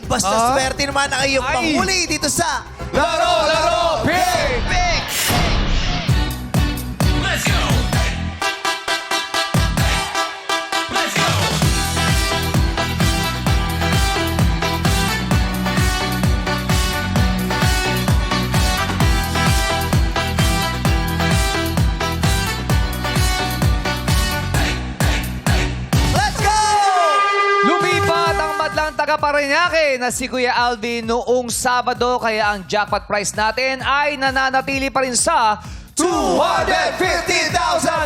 Basta swerte naman ang iyong panghuli dito sa Laro, Pick! Let's go! Let's go! Let's go! Lumipat ang madlang taga Parañaque na si Kuya Alvin noong Sabado, kaya ang jackpot prize natin ay nananatili pa rin sa 250,000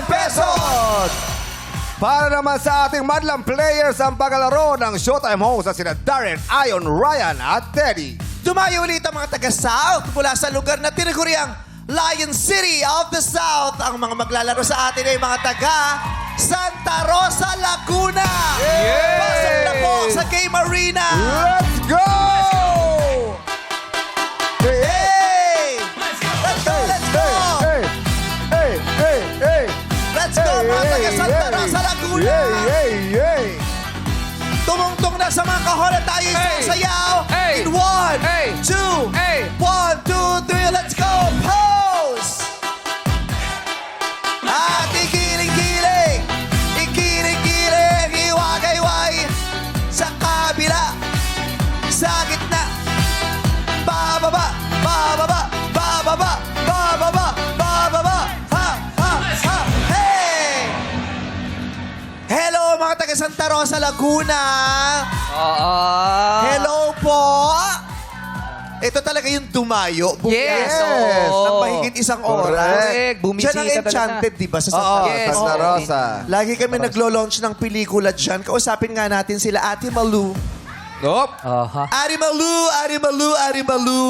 pesos! Para naman sa ating madlang players ang paglalaro ng Showtime host na sina Darren, Ion, Ryan at Teddy. Dumayo ulit ang mga taga-South mula sa lugar na tinaguriang Lion City of the South. Ang mga maglalaro sa atin ay mga taga Santa Rosa, Laguna. Pasok na po sa Game Arena. Let's go! Hey! Let's go! Let's go, let's go! Hey! Hey! Hey! Hey! Let's go, mga taga Santa Rosa, Laguna. Yay! Yay! Yay! Tumungtong na sa mga kahon at tayo Hey! sayaw. Hey! In 1, Hey! 2, Hey! 1, 2, 3, let's go! Pose! At ikiling-kiling, ikiling-kiling, iwagayway sa kabila, sa gitna, bababa, bababa, bababa, bababa, bababa, ha, ha, ha, hey! Hello mga taga Santa Rosa, Laguna! Hello po! Ito talaga yung dumayo. Yes, Yes, oo. Ng mahigit isang oras. Correct. Bumisita Diyan ang talaga. Enchanted, di ba? Sa Santa Oo, Rosa. Yes. Santa Oo. Rosa. Lagi kami naglo-launch ng pelikula dyan. Kausapin nga natin sila, Ate Malu. Nope. Ate Malu, Ate Malu, Ate Malu.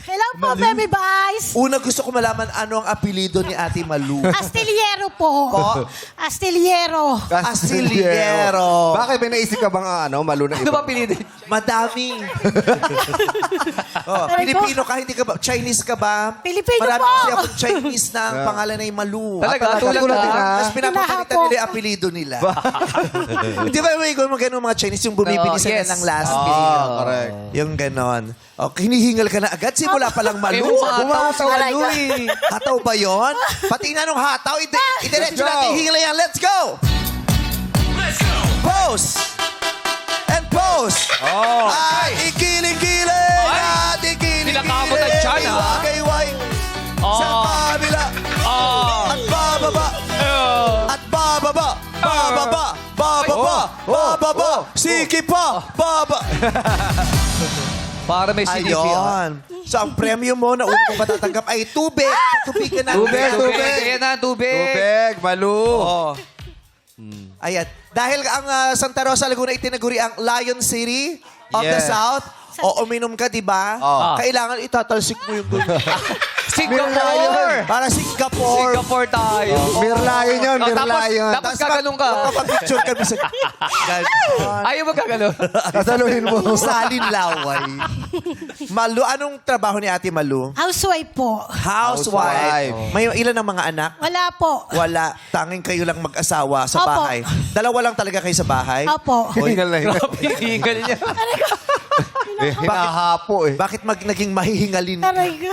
Hello po, Baby Boys! Una gusto ko malaman ano ang apelido ni Ate Malu. Astillero po. Po? Astillero. Astillero. Bakit may naisip ka bang Malu na Ano ba iba? pinili? Madami. Aray ko. Pilipino ka, hindi ka ba? Chinese ka ba? Pilipino Marami po. kasi ako Chinese na ang pangalan ay Malu. Talaga? talaga, Tulad tulad ka? ka? Tapos pinapapalitan Hinahapo. nila yung apelido nila. Di ba may ganun mga Chinese yung bumibili sa yes. ng last Ah, meal? correct. Yung ganon. Okay, hinihingal ka na agad. Simula pa lang Eh, Malu. umataw si Aray Malu ko. eh. Hataw ba yun? Pati nga nung hataw, idiretso Let's go. natin hingal yan. Let's go! Let's go! Pose! And pose! Oh. Ay, ikiling-kiling! Ay! At ikiling-kiling! Nilakamot ang tiyan, ah. Iwagayway! Sa kabila! At bababa! At bababa! Bababa! Bababa! Bababa! Siki pa! Baba! Para may CDP. Ayun. So, ang premyo mo na una mong matatanggap ay tubig. Tubig ka na. Tubig, Tubig. Ayan na, tubig. Tubig, Malu. Oh. Ayan. Dahil ang Santa Rosa, Laguna itinaguri ang Lion City of the Yeah. South, o uminom ka, di ba? Oh. Kailangan itatalsik mo yung ganyan. Singapore! Para Singapore. Singapore tayo. Mirlayon yun, Oh, Mirlayon. Tapos gaganong ka. Magpapapicture kami sa... Ganon. Ayaw mo gagano. Kasaluhin mo. Salin laway. Malu, anong trabaho ni Ate Malu? Housewife po. Housewife. May ilan ang mga anak? Wala po. Wala. Tanging kayo lang mag-asawa sa Opo. bahay. Dalawa lang talaga kayo sa bahay? Opo. Hingal na hingal. Grabe, hingal niya. Hinahapo eh. Bakit naging mahihingalin ka? Aray ko.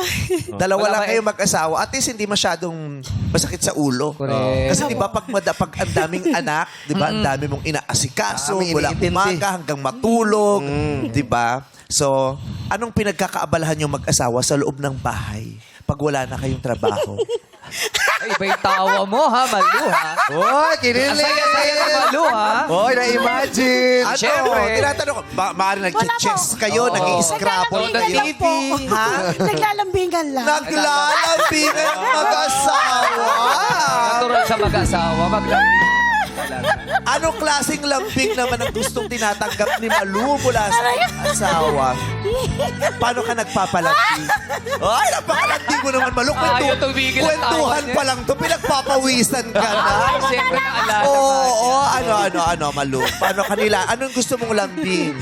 Dalawa Wala lang ka kayo mag-asawa. At least hindi masyadong masakit sa ulo. Correct. Kasi di ba pag ang daming anak, di ba, ang dami mong inaasikaso, Dami mula iniintindi. umaga hanggang matulog, di ba? So, anong pinagkakaabalahan yung mag-asawa sa loob ng bahay pag wala na kayong trabaho? Ay, iba yung tawa mo, ha, Malu, ha? Oy, kinilig. Ang saya-saya ng Malu, ha? Oy, na-imagine. Ano? Syempre. Tinatanong ko, maaari nag-chess kayo, Oo. nag-i-scrabble Naglalambingan lang kayo. po. Ha? Naglalambingan lang. Naglalambingan ang mag-asawa. Natural sa mag-asawa, maglambing. Anong klaseng lambing naman ang gustong tinatanggap ni Malu mula sa asawa? Paano ka nagpapalambing? Ay, napakalambing mo naman, Malu. Ayaw tumigil ang tawa Kwentuhan niya. pa lang to, pinagpapawisan ka na. Ay, siyempre naalala Oo, ano, Malu. Paano kanila? Anong gusto mong lambing?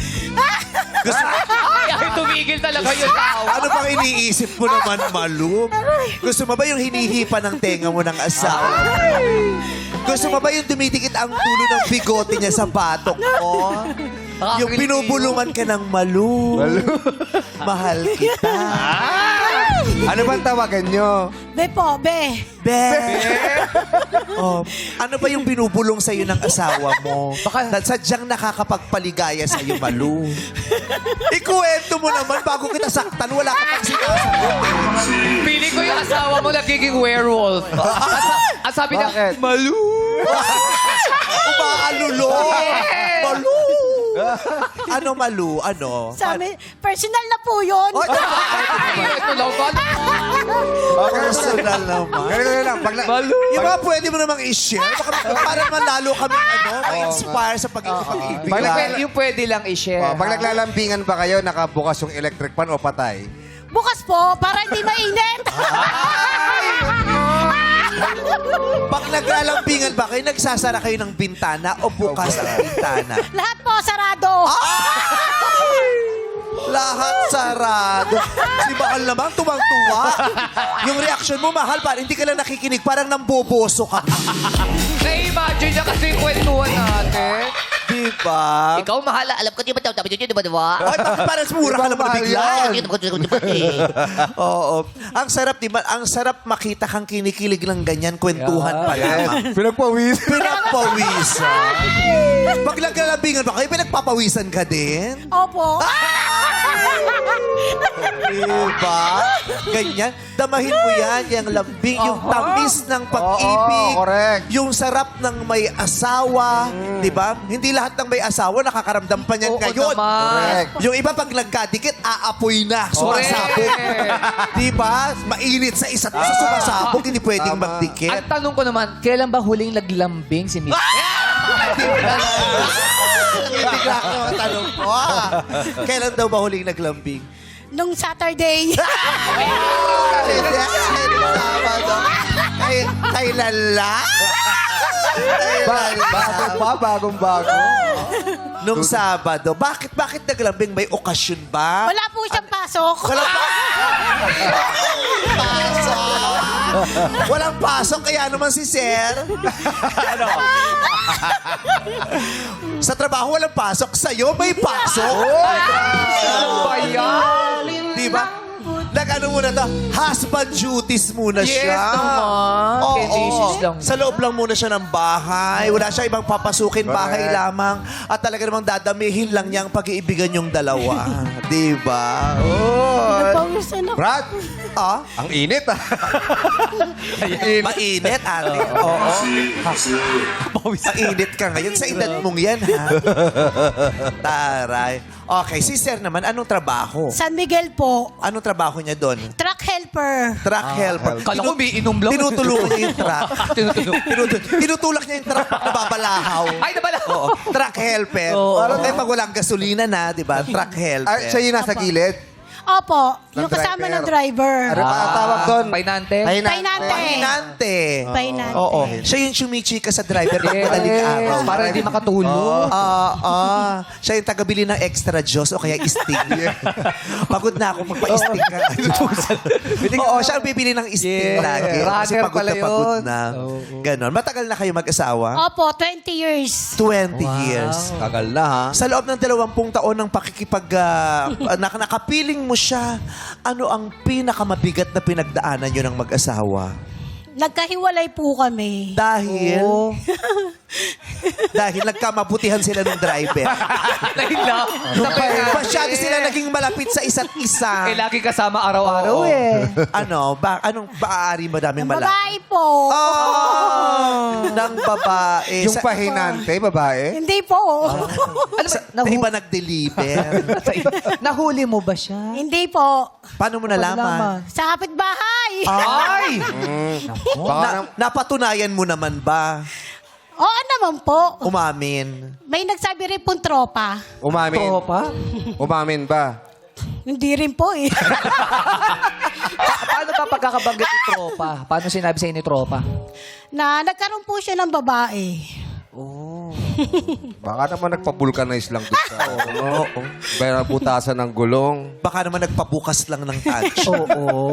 Gusto, Ay, tumigil talaga yung tawa. ano bang iniisip mo naman, Malu? Gusto mo ba yung hinihipa ng tenga mo ng asawa? Gusto mo ba yung dumidikit ang tulo ng bigote niya sa batok mo? Yung binubulungan ka ng malu. Mahal kita. Ano bang tawagan nyo? Be po, be. Be. Oh, ano ba yung binubulong sa'yo ng asawa mo? Baka sadyang nakakapagpaligaya sa'yo, malu. Ikuwento mo naman bago kita saktan. Wala ka pang sinasagot. Pili ko yung asawa mo nagiging werewolf. Ang sabi niya, Bakit? malu. Umaalulo. Malu. Ano malu? Ano? Sabi, personal na po yun. Oh, Ito daw ba? personal naman. Ganito lang. Malu. Yung mga pwede mo namang i-share. Baka para naman lalo kami ma-inspire sa pag-ibig. Yung pwede lang i-share. Pag naglalambingan ba kayo, nakabukas yung electric fan o patay? Bukas po, para hindi mainit. Pag naglalambingan ba kayo, nagsasara kayo ng bintana o bukas ang bintana? Lahat po, sarado. Lahat sarado. Si Mahal naman, tumang-tuwa. Yung reaction mo, Mahal, parang hindi ka lang nakikinig, parang namboboso ka. Na-imagine niya kasi yung kwentuhan natin. Di ba? Ikaw, mahala. Alam ko, di ba dapat yun, di ba? Ay, bakit parang mura ka naman bigla? Oo. Ang sarap, di ba? Ang sarap makita kang kinikilig ng ganyan, kwentuhan pa lamang. Pinagpawis. Pinagpawisan. Pag naglalambingan ba kayo, pinagpapawisan ka din? Opo. Diba? Ganyan. Damahin mo yan, yung lambing, yung tamis ng pag-ibig. Oo, correct. Yung sarap ng may asawa. Diba? Hindi lahat ng may asawa nakakaramdam pa niyan Oo ngayon. naman. Correct. Yung iba pag nagkadikit, aapoy na. Sumasabog. Diba? Mainit sa isa't isa sumasabog. Hindi pwedeng Tama. magdikit. Ang tanong ko naman, kailan ba huling naglambing si Miss? Bigla ko ang tanong ko. Kailan daw ba huling naglambing? Nung Saturday. Kailan lang? Bagong bago. Nung Sabado. Bakit naglambing? May okasyon ba? Wala po siyang pasok. Walang pasok. Walang pasok, kaya naman si Sir. Ano? Sa trabaho walang pasok, sa'yo may pasok. Ano ba yan? Di ba? Nag-ano muna to? Husband duties muna Yes siya. naman. Oo. Kaya thesis lang. Sa loob lang muna siya ng bahay. Wala siya ibang papasukin, bahay Correct. lamang. At talaga namang dadamihin lang niya ang pag-iibigan yung dalawa. Di ba? Napawisan ako. Brad, Ah? ang init ah. Mainit, ate. Oo. Mainit ka ngayon. Sa edad mong yan, ha? Taray. Okay, si Sir naman, anong trabaho? San Miguel po. Anong trabaho niya doon? Truck helper. Truck helper. Kala ko umiinom lang. Tinutulungan niya yung truck. Tinutulog. Tinutulak niya yung truck pag nababalahaw. Ay, nabala. Oo. Truck helper. Parang pag walang gasolina na, di ba? Truck helper. Siya yung nasa gilid. Opo. Ng Yung kasama driver. ng driver. Ano pa ang tawag doon? Painante. Painante. Pahinante. Painante. Oo. Siya yung chumichika sa driver pag madaling araw. Para hindi makatulog. Siya yung tagabili ng extra juice o kaya sting. Pagod na ako magpa-sting ka. Oo, siya ang bibili ng sting Yeah. lagi. Kasi Runner pagod pala na pagod yun. na. Ganon. Matagal na kayo mag-asawa? Opo, 20 years. 20 years. Tagal na ha. Sa loob ng 20 taon ng nakapiling mo siya, ano ang pinakamabigat na pinagdaanan nyo ng mag-asawa? Nagkahiwalay po kami. Dahil? Dahil nagkamabutihan sila ng driver. Dahil lang. Sa Painante. Masyado sila naging malapit sa isa't isa. Eh, lagi kasama araw-araw eh. Anong maaari madaming Ang malapit? babae po. Ng babae. Yung pahinante, babae. Hindi po. Ano ba? Di ba nag-deliver? Nahuli mo ba siya? Hindi po. Paano mo nalaman? Sa kapitbahay. Ay! Baka Napatunayan mo naman ba? Oo naman po. Umamin. May nagsabi rin pong tropa. umamin. Tropa? Umamin ba? Hindi rin po eh. Paano pa pagkakabanggit ni tropa? Paano sinabi sa'yo ni tropa? Na nagkaroon po siya ng babae. Baka naman nagpa-vulcanize lang doon sa Bayang butasan ng gulong. Baka naman nagpabukas lang ng touch. Oo.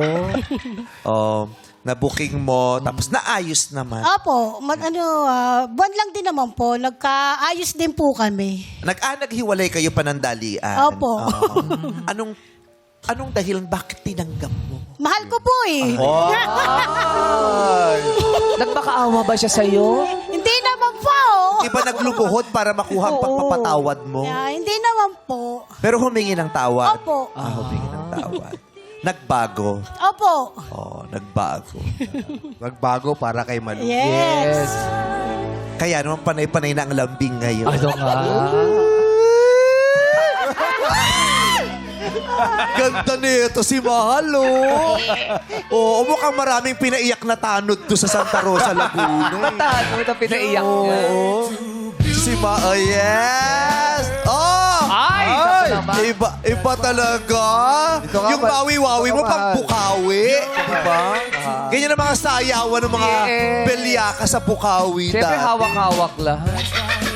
Oh. Na-booking mo, tapos naayos naman. Opo, buwan lang din naman po. Nagkaayos din po kami. Naghiwalay kayo panandalian. Opo. Anong dahilan bakit tinanggap mo? Mahal ko po eh. Nagmakaawa ba siya sa'yo? Hindi naman po. Iba naglumuhod para makuha ang pagpapatawad mo? Hindi naman po. Pero humingi ng tawad? Opo. Humingi ng tawad. Nagbago. Opo. Nagbago. Nagbago para kay Malu. Yes. Kaya naman panay-panay na ang lambing ngayon. Ano nga? Ganda nito si Mahal, oh. Oo, mukhang maraming pinaiyak na tanod to sa Santa Rosa, Laguna. Ano ito pinaiyak niya? Oo. Si yes! Oh! Ay! Ito naman. Iba talaga. Ito nga Yung ba- bawi-wawi mo, Ito nga, pag bukawi. Diba? Ganyan ang mga sayawan ng mga Yes. belyaka sa bukawi. Siyempre, dati. hawak-hawak lahat.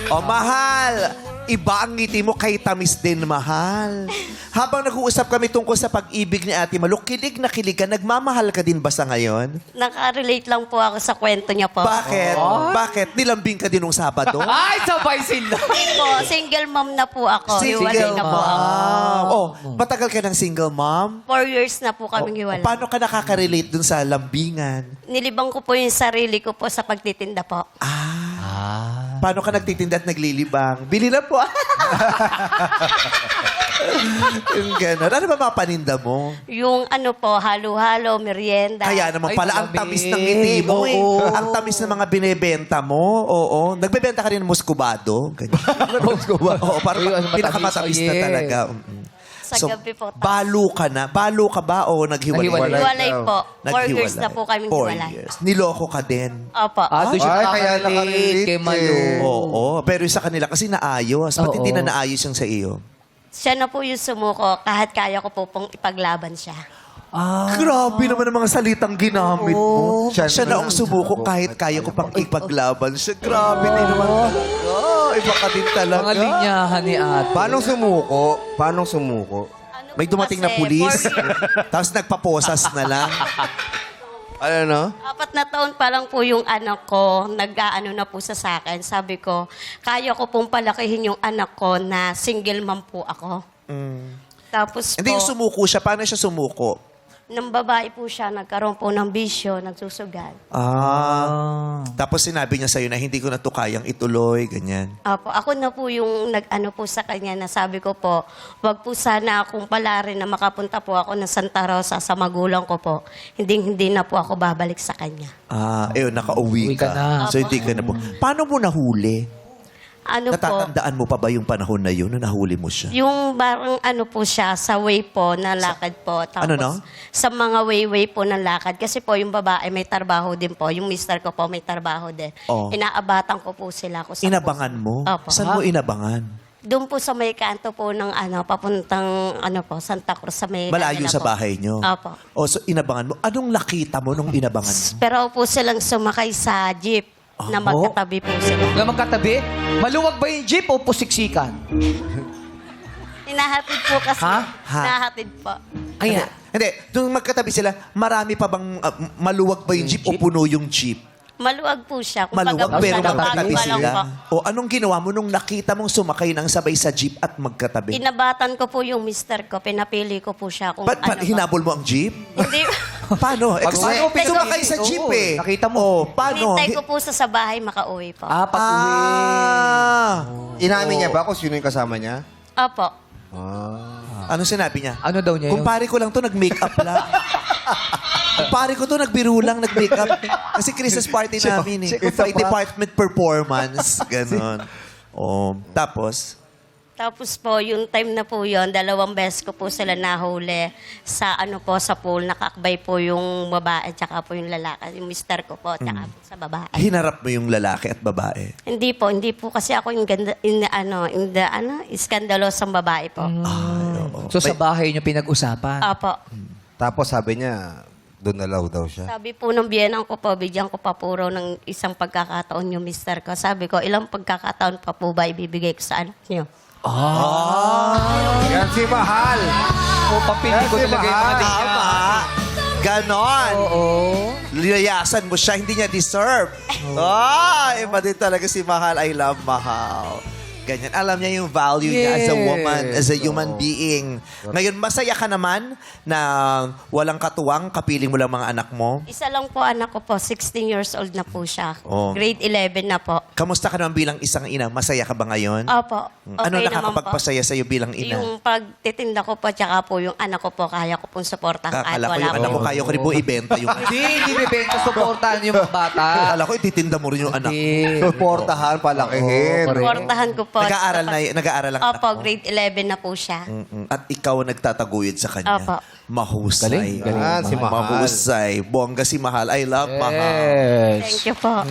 Oh, Mahal. Iba ang ngiti mo kay tamis din, Mahal. Habang nag-uusap kami tungkol sa pag-ibig ni Ate Malu, kilig na kilig ka. Nagmamahal ka din ba sa ngayon? Nakarelate lang po ako sa kwento niya po. Bakit? Bakit? Nilambing ka din nung Sabado? Ay, sabay sila. Hindi po, single mom na po ako. Hiwalay na po ako. Oh, matagal ka ng single mom? 4 years na po kaming hiwalay. Paano ka nakaka-relate dun sa lambingan? Nilibang ko po yung sarili ko po sa pagtitinda po. Paano ka nagtitinda at naglilibang? Bili na po. Yung gano'n. Ano ba mga paninda mo? Yung ano po, halo-halo, merienda. Kaya naman Ay, pala, ang dami. tamis ng ngiti mo eh. Oo. Ang tamis ng mga binebenta mo. Oo. Nagbebenta ka rin ng muscubado. Ganyan. Oo, parang Uy, ano, matamis. pinakamatamis Oh, na yes. talaga. Sa gabi po. Balo ka na. Balo ka ba o naghiwalay? Naghiwalay. Hiwalay po. 4 Naghiwalay. years na po kaming 4 hiwalay. years. Niloko ka din. Opo. Doon siya Ay, kaya nakarelate nakarelate kay Malu. eh. Oo. Pero yung sa kanila kasi naayos. Ba't Oo. hindi na naayos yung sa iyo? Siya na po yung sumuko kahit kaya ko po pong ipaglaban siya. Grabe naman ang mga salitang ginamit mo. Siya Siya na na ang sumuko kahit kaya ko pang ipaglaban siya. Grabe din naman talaga. Iba ka din talaga. Mga linyahan ni ate. Paano sumuko? Paano sumuko? Ano May po dumating na kasi, pulis. 4 years- Tapos nagpaposas na lang. Ano no? 4 na taon pa lang po yung anak ko, nag-aano na po sa akin. Sabi ko, kaya ko pong palakihin yung anak ko na single mom po ako. Tapos Hindi po, yung sumuko siya. Paano siya sumuko? nang babae po siya, nagkaroon po ng bisyo, nagsusugal. Tapos sinabi niya sa'yo na hindi ko na to kayang ituloy, ganyan. Ako na po yung nag-ano po sa kanya na sabi ko po, wag po sana akong palarin na makapunta po ako ng Santa Rosa sa magulang ko po. Hindi na po ako babalik sa kanya. Nakauwi Uwi ka ka. na. So hindi ka na po. Paano mo nahuli? Ano po, Natatandaan mo pa ba yung panahon na yun na nahuli mo siya? yung barang ano po siya, sa way po na lakad po. Tapos, Ano, no? Sa mga way po ng lakad. Kasi po yung babae may trabaho din po. Yung mister ko po may trabaho din. Oh. Inaabatan ko po sila. Kung saan Inabangan mo? Opo. Saan mo inabangan? Doon po sa may kanto po ng papuntang Santa Cruz sa may Malayo kanila sa po. bahay nyo? Opo. O, so inabangan mo. Anong nakita mo nung inabangan mo? Pero po silang sumakay sa jeep na magkatabi po sila. Na magkatabi? Maluwag ba yung jeep o pusiksikan? Hinahatid po kasi. Ha? Hinahatid po. Ayan. Hindi, nung magkatabi sila, marami pa bang maluwag ba yung jeep o puno yung jeep? Maluwag po siya. Kung Maluwag baga po pero siya, magkatabi nabati pa lang sila. po. O anong ginawa mo nung nakita mong sumakay ng sabay sa jeep at magkatabi? Inabatan ko po yung mister ko. Pinapili ko po siya kung Ba't ano. hinabol mo ang jeep? Hindi. Paano? Pag- Kasi Paano pinapili? sumakay sa jeep Oo, eh. nakita mo. Oh, paano? Hinintay ko po sa bahay makauwi po. Pag-uwi. Inamin niya ba kung sino yung kasama niya? Opo. Ano sinabi niya? Ano daw niya yun? Kumpare ko lang to, nag-makeup lang. Kumpare ko to, nagbiro lang, nag-makeup. Kasi Christmas party namin eh. It's a May department performance. Ganon. Tapos, Tapos po, yung time na po yon, 2 beses ko po sila nahuli sa sa pool. Nakakbay po yung babae tsaka po yung lalaki. Yung mister ko po, tsaka po sa babae. hinarap mo yung lalaki at babae. Hindi po kasi ako yung ganda, iskandalosang babae po. So sa bahay niyo pinag-usapan? Opo. Tapos sabi niya, doon na daw siya. Sabi po ng biyenan ko po, bigyan ko pa puro ng isang pagkakataon yung mister ko. Sabi ko, ilang pagkakataon pa po ba ibibigay ko sa anak niyo? Yan si Mahal. O papili ko Kasi talaga yung mga mahal. linya. Ganon. Oo. Liyayasan mo siya, hindi niya deserve. Iba din talaga si Mahal. I love Mahal. Ganyan. Alam niya yung value niya as a woman, as a human being. Ngayon, masaya ka naman na walang katuwang, kapiling mo lang mga anak mo. Isa lang po anak ko po, 16 years old na po siya. Oh. Grade 11 na po. Kamusta ka naman bilang isang ina? Masaya ka ba ngayon? Opo. Okay Ano naman nakakapagpasaya sa'yo bilang ina? Yung pagtitinda ko po, tsaka po yung anak ko po, kaya ko pong supportan kahit Kakala ko wala yung anak po. mo, kaya ko rin po ibenta yung Hindi bibenta, supportahan yung mga bata. Akala ko ititinda mo rin yung anak mo. Hindi. Suportahan, palakihin. Supportahan ko po. Nag-aaral ang anak Opo, mo? grade 11 na po siya. At ikaw ang nagtataguyod sa kanya. Opo. Mahusay. Galing. Yan, si Mahal. Mahusay. Bongga si Mahal. I love Mahal. Thank you po.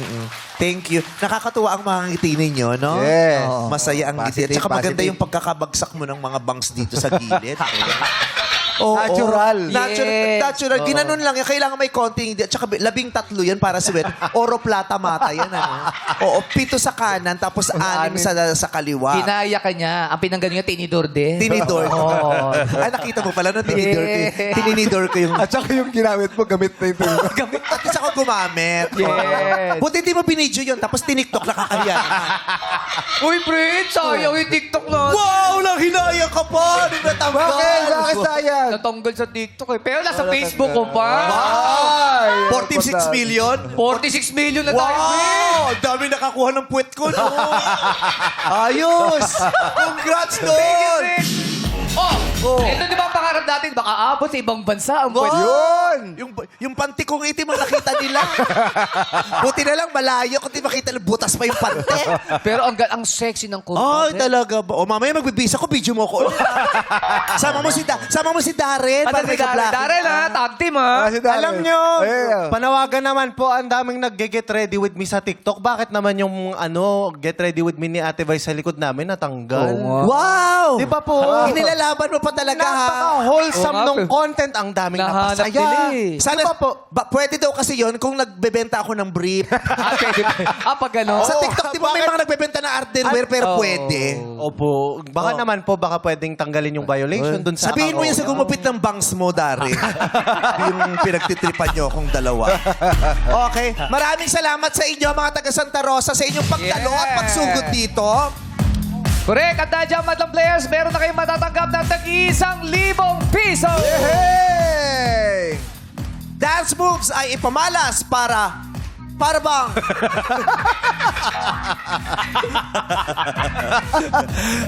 Thank you. Nakakatuwa ang mga ngiti ninyo, no? Yes. Oo. Masaya ang ngiti. At Positive, saka maganda positive. yung pagkakabagsak mo ng mga bangs dito sa gilid. Oo. Natural. Yes. Natural. Ginanon lang yan. Kailangan may konting hindi. At saka 13 yan para sweat. Oro plata mata yan. Ano? Oo. 7 sa kanan, tapos 6 sa kaliwa. Ginaya ka niya. Ang pinanggaling niya, tinidor din. Tinidor. Oo. Ay, nakita mo pala, no? Tinidor ko, Yes. tininidor ko yung... At saka yung ginamit mo, gamit na ito. At least ako gumamit. Yes. Buti di mo binidyo yun, tapos tiniktok nakakahiya. Uy, Fred, sayang yung TikTok na. Wow! Lang hinaya ka pa! Di ba tanggal? Bakit sayang? Natanggal sa TikTok eh. Pero nasa Facebook ko pa. Wow! 46 million? 46 million na tayo, Fred. Wow! Dami nakakuha ng puwet ko, no? Ayos! Congrats, doon! Oh, ito di ba ang pangarap natin? Baka abot sa ibang bansa ang pwede. Yun! Yung panty kong itim ang nakita nila. Buti na lang malayo kung di makita lang butas pa yung panty. Pero ang sexy ng Ay, kurva. Fred. talaga ba? O, mamaya magbibisa ko, video mo ko. sama mo si Darren. Ano para si may Darren? ka-black. Darren ha, tag team ha. Alam nyo, Yeah. panawagan naman po, ang daming nag-get ready with me sa TikTok. Bakit naman yung get ready with me ni Ate Vice sa likod namin natanggal? Wow! Di ba po? Inilalaban mo pa talaga, ha? Napaka-wholesome Oo nga, nung pero- content. Ang daming Nahanap napasaya. nila eh. Sana, pwede daw kasi yon kung nagbebenta ako ng brief. Pag gano'n. Sa TikTok, di ba may mga nagbebenta ng hardware, pero pwede. Opo. Baka naman po, baka pwedeng tanggalin yung violation dun sa... Sabihin mo yan sa gumupit ng bangs mo, Dari. Yung pinagtitripan nyo akong dalawa. Okay. Maraming salamat sa inyo, mga taga Santa Rosa, sa inyong pagdalo at Yes. pagsugod dito. Correct. At dahil dyan, madlang players, meron na kayong matatanggap ng tig-1,000 piso. Hey! Dance moves ay ipamalas para bang...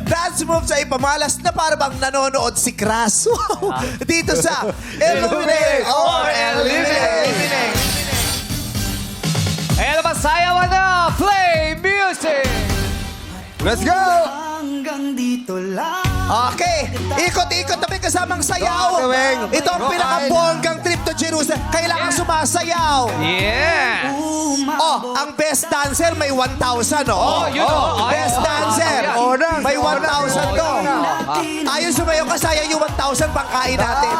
Dance moves ay ipamalas na para bang nanonood si Crass. Wow! Dito sa Illuminate or Eliminate. Ayan naman, sayawan na. Play music. Let's go! Okay, ikot-ikot na may kasamang sayaw. Gagawin. Ito ang pinaka-bonggang trip to Jerusalem. Kailangan sumasayaw. Yeah. Oh, ang best dancer may 1,000, oh. yun, oh. Best dancer. Unang, May 1,000 to. Ayun, sumayaw ka, sayang yung 1,000 pangkain natin.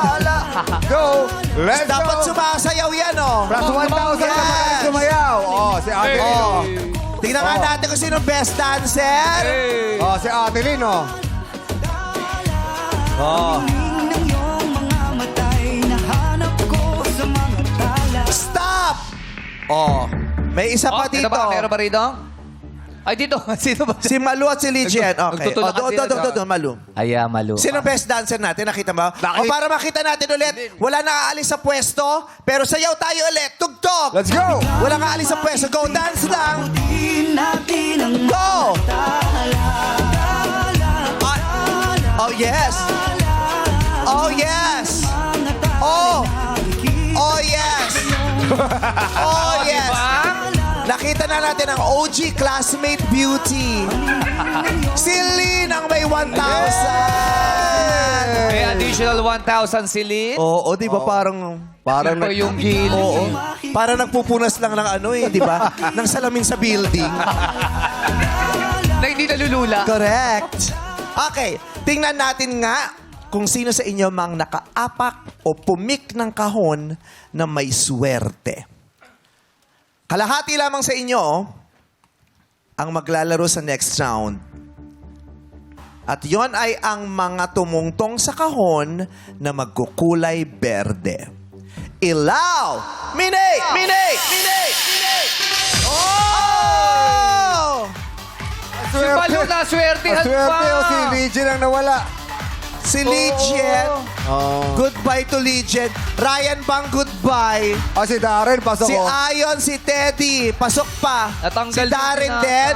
Go! Let's Dapat go! sumasayaw yan, oh. Plus 1,000 Yes. yes. Sumayaw. Oh, si Ate Lin. Oh. Tingnan nga natin kung sino best dancer. Oh, si Ate Lin, oh. Stop! Oh, may isa pa dito. Meron ba rito? Ay, dito. Sino ba? Si Malu at si Lijen. Okay. Nagtutulakan Oh, sila. doon, Malu. Aya, Malu. Sino best dancer natin? Nakita mo? O para makita natin ulit, wala nang aalis sa pwesto, pero sayaw tayo ulit. Tugtog! Let's go! Walang aalis sa pwesto. Go, dance lang! Go! Oh, yes! Oh, yes! Oh! Oh, yes! Oh, yes! Nakita na natin ang OG classmate beauty. Si Lynn ang may 1,000. May additional 1,000 si Lynn. Oo, di ba parang... Parang Ito yung gilid. Oo. Parang nagpupunas lang ng ano eh, di ba? Ng salamin sa building. Na hindi nalulula. Correct. Okay, tingnan natin nga kung sino sa inyo mang nakaapak o pumik ng kahon na may swerte. Kalahati lamang sa inyo ang maglalaro sa next round. At yon ay ang mga tumungtong sa kahon na magkukulay berde. Ilaw. Minay! Oh! Si Balu na swertihan Swerte pa. o si Legion ang nawala. Si Legend. Oh. Goodbye to Legend. Ryan bang goodbye? O si Darren, pasok Si ko. Ayon, si Teddy. Pasok pa. Natanggal si Darren din.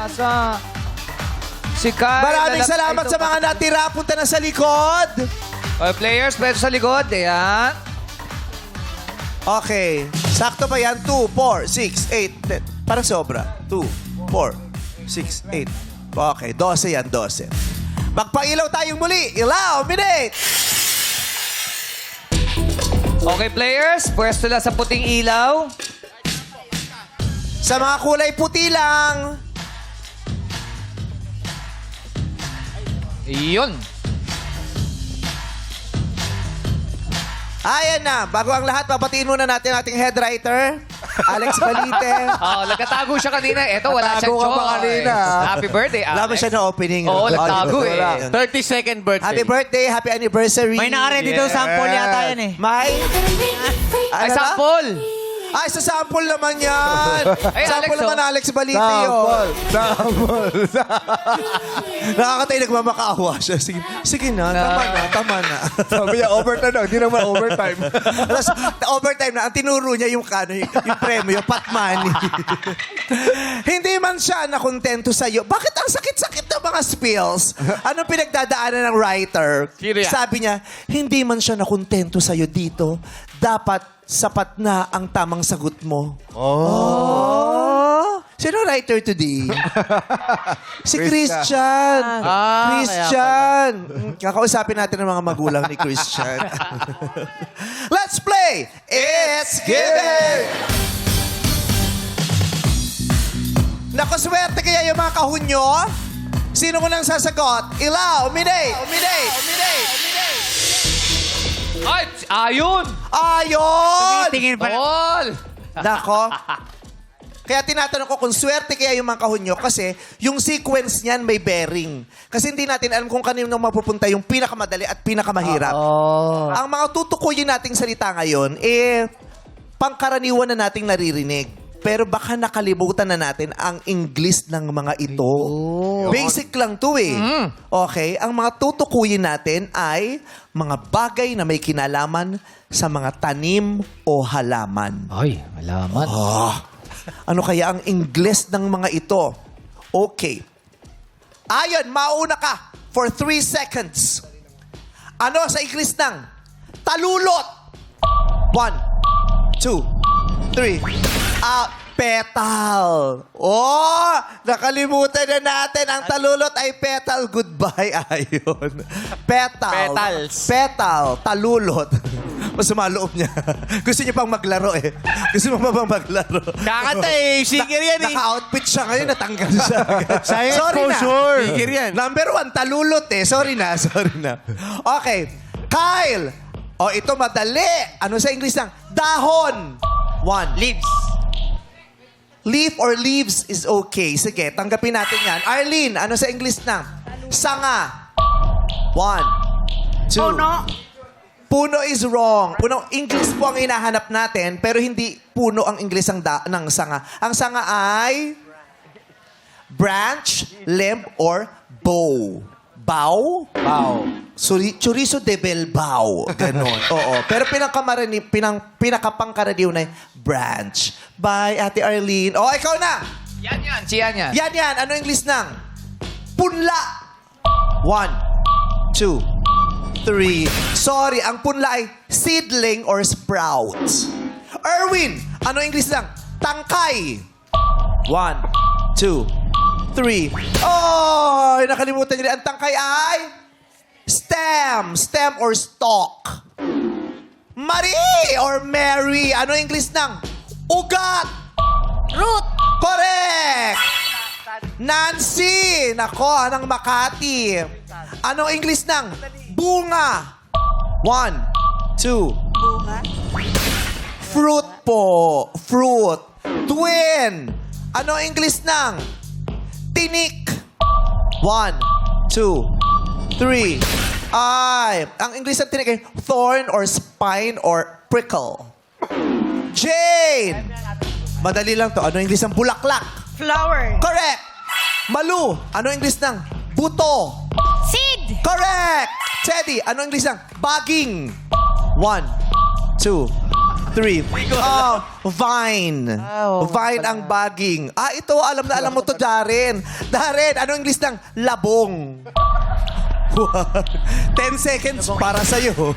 Si Kyle. Maraming salamat sa mga natira. Punta na sa likod. Players, pwede sa likod. Ayan. Okay. Sakto ba yan? 2, 4, 6, 8, 10. Parang sobra. 2, 4, 6, 8. Okay, 12 yan, 12. Magpailaw tayong muli. Ilaw, minute! Okay, players. Pwesto lang sa puting ilaw. Sa mga kulay puti lang. Yun. Ayan na. Bago ang lahat, papatiin muna natin ating head writer, Alex Balite. Oh, nagkatago siya kanina. Eto, wala siyang Nagtago ka pa choice. kanina. Happy birthday, Alex. Wala ba siya na opening? Oo, nagtago eh. Wala. 32nd birthday. Happy birthday, happy anniversary. May naka-ready daw sample yata yan eh. May? Ay, Ano na? sample. Ay, sa sample naman yan. Ay, sample Alex, naman oh. Alex Balite yun. Sample. Nakakatayo, nagmamakaawa siya. Sige na, tama na. Sabi niya, overtime daw. Hindi naman overtime. Tapos, overtime na, ang tinuro niya yung premyo, pot money. Hindi man siya nakontento sa'yo. Bakit ang sakit-sakit ng mga spills? Anong pinagdadaanan ng writer? Sabi niya, hindi man siya nakontento sa'yo dito. Dapat sapat na ang tamang sagot mo. Oh. Sino writer today? Si Christian. Christian. Kakausapin natin ang mga magulang ni Christian. Let's play! It's Given! Naku, swerte kaya yung mga kahunyo? Sino mo nang sasagot? Ilaw, Minay! Ay, ayun. Ayon! Tingin pa. All. Nako. Kaya tinatanong ko kung swerte kaya yung mga kahunyo kasi yung sequence niyan may bearing. Kasi hindi natin alam kung kanino mapupunta yung pinakamadali at pinakamahirap. Ang mga tutukuyin nating salita ngayon, pangkaraniwan na nating naririnig. Pero baka nakalimutan na natin ang English ng mga ito. Basic lang to eh. Okay? Ang mga tutukuyin natin ay mga bagay na may kinalaman sa mga tanim o halaman. Ay, malaman. Ano kaya ang English ng mga ito? Okay. Ayon, mauna ka for 3 seconds. Ano sa English ng talulot? 1, 2, 3. Petal. Oh, nakalimutan na natin. Ang talulot ay petal. Goodbye, Ayon. Petal. Petal. Talulot. Masama loob niya. Gusto niya pang maglaro eh. Gusto mo pa bang maglaro? Kakanta eh. Singer yan eh. Naka-outfit siya ngayon. Natanggal siya. Science Sorry for na. sure. Singer yan. Number 1, talulot eh. Sorry na. Okay. Kyle. O, ito madali. Ano sa English lang? Dahon. 1. Leaves. Leaf or leaves is okay. Sige, tanggapin natin yan. Arlene, ano sa English na? Sanga. 1, 2. Puno. Puno is wrong. Puno, English po ang hinahanap natin, pero hindi puno ang English ng sanga. Ang sanga ay branch, limb, or bow. Bow? Wow. Chorizo de Belbao. Ganon. Oo. Pero pinakapangkaraniw na branch. Bye, Ate Arlene. Oh, ikaw na. Yan. Siyan yan. Yan. Ano English ng? Punla. 1, 2, 3. Sorry, ang punla ay seedling or sprouts. Erwin, ano English ng? Tangkay. 1, 2, 3. Oh, nakalimutan niyo. Ang tangkay ay stem. Stem or stalk. Marie or Mary. Ano English ng? Ugat. Root. Correct. Nancy. Nako, anong Makati. Ano English ng? Bunga. 1, 2. Bunga. Fruit po. Fruit. Twin. Ano English ng? Tinik. 1, 2, 3. Ay, ang English ng tinik ay thorn or spine or prickle. Jane! Madali lang to. Ano English ng bulaklak? Flower. Correct! Malu! Ano English ng buto? Seed. Correct! Teddy, ano English ng baging? 1, 2, 3. Oh, vine. Vine ang baging. Ah, ito, alam na alam mo to, Darren. Darren, ano English ng labong? 10 seconds para sa'yo.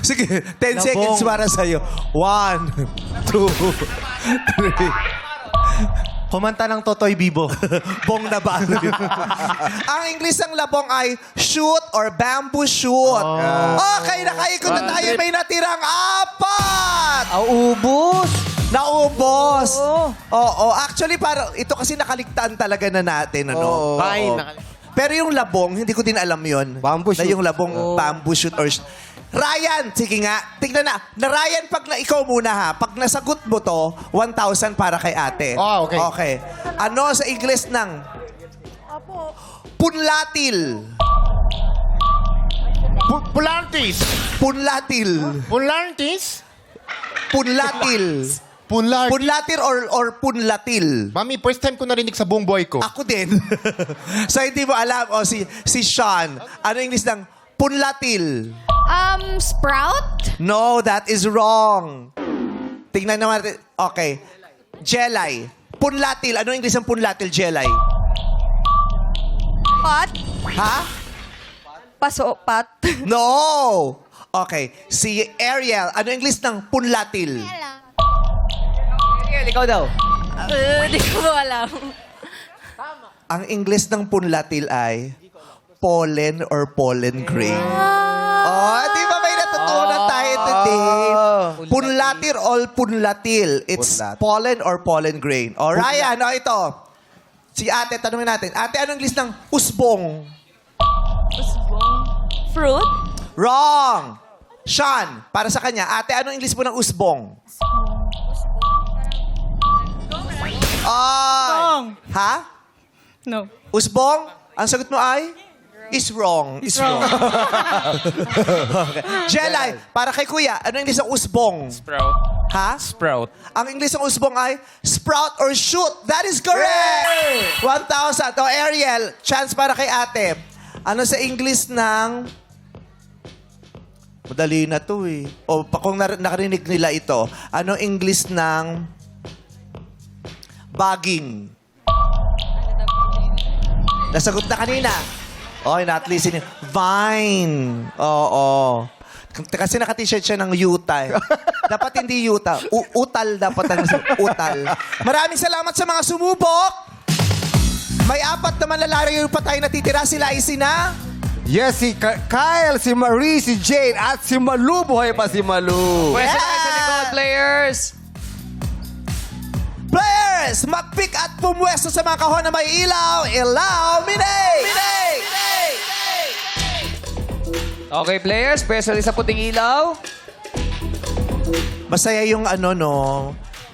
Sige, 10 seconds para sa'yo. 1, 2, 3. Kumanta ng Totoy Bibo. Bong na ba? Ang English ng labong ay shoot or bamboo shoot. Okay, nakaikot na tayo. May natirang 4. Ubus! Naubos. Oo. Actually, parang ito kasi nakaligtaan talaga na natin. Ano? Pero yung labong, hindi ko din alam yun. Bamboo Na shoot. yung labong bamboo shoot or... Ryan, sige nga. Tignan na. Na Ryan, pag ikaw muna ha. Pag nasagot mo to, 1,000 para kay ate. Oh, okay. Okay. Ano sa English ng... Punlatil. Pulantis. Punlatil. Pulantis? Punlatil. Punlar. Punlatil or punlatil? Mami, first time ko narinig sa buong buhay ko. Ako din. So, hindi mo alam. O, si Sean. Ano yung English ng punlatil? Sprout. No, that is wrong. Tingnan naman natin. Okay. Jelay. Punlatil. Ano yung English ng punlatil, jelay? Pot. Ha? Pasopat. No! Okay. Si Ariel. Ano yung English ng punlatil? Ariel, ikaw daw. Hindi ko alam. Ang English ng punlatil ay pollen or pollen grain. Oh, di ba may natutunan tayo today? Punlatil or punlatil. It's Punlatil. pollen or pollen grain. O, Ryan, ano ito? Si ate, tanungin natin. Ate, anong English ng usbong? Fruit. Wrong! Sean, para sa kanya, ate, anong English mo ng usbong? Ay! Ha? No. Usbong? Ang sagot mo ay? Is wrong. Is wrong. Okay. Jelay, para kay kuya, ano ang English ng usbong? Sprout. Ha? Sprout. Ang English ng usbong ay sprout or shoot. That is correct! 1,000. O, Ariel, chance para kay ate. Ano sa English ng... Madali na to eh. O, kung nakarinig nila ito, ano English ng... Bagging? Nasagot na kanina. Okay, not listening. Vine. Oo. Kasi naka-t-shirt siya ng Utah. Dapat hindi Utah. Utal dapat ang utal. Maraming salamat sa mga sumubok. May 4 na malalayo pa tayo natitira. Sila ay sina... Yes, si Kyle, si Marie, si Jane, at si Malu. Buhay pa si Malu. Pwede tayo sa likod, players. Players, mag-pick at pumwesto sa mga kahon na may ilaw. Illuminate! Okay, players. Especially sa puting ilaw. Masaya yung ano, no?